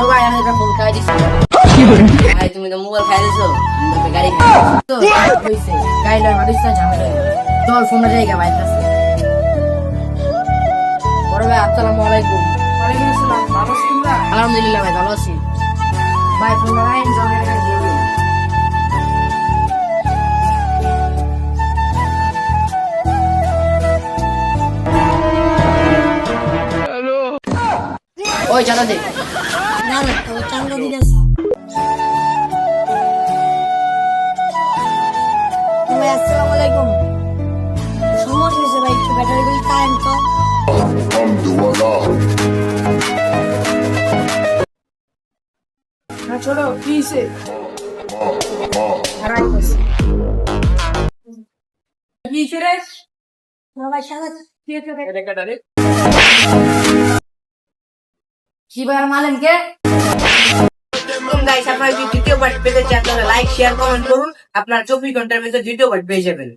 বড় ভাই আমি একটা ফোন খাই দিছি ভাই তুমি তো মোবাইল খাই দিছো আমি গাড়ি খাই তো হইছে গাড়ি লয় মারিস না ঝামেলা চল ফোনটা জায়গা ভাই কাছে বড় ভাই আসসালামু আলাইকুম ওয়ালাইকুম আসসালাম ভালো আছেন না আলহামদুলিল্লাহ ভাই ভালো আছি ভাই ফোনটা রাইন জমে রেখে দিও ওই চাঁদা দে না না তো চাঙ্গা দিতেছে ভাই আসসালামু আলাইকুম সমস্যা হয়েছে ভাই একটু ব্যাটারি গুলি কারেন্ট তো না ছোড়ো কি হইছে খারাপ হইছে কি হইছে রে ভাই সাদা কি হইছে রে কাটা রে কি ভাই মালেন কে গাইস আপনারা যদি দ্বিতীয় পার্ট পেতে চান তাহলে লাইক শেয়ার কমেন্ট করুন আপনার 24 ঘন্টার ভিতরে দ্বিতীয় পার্ট পেয়ে যাবেন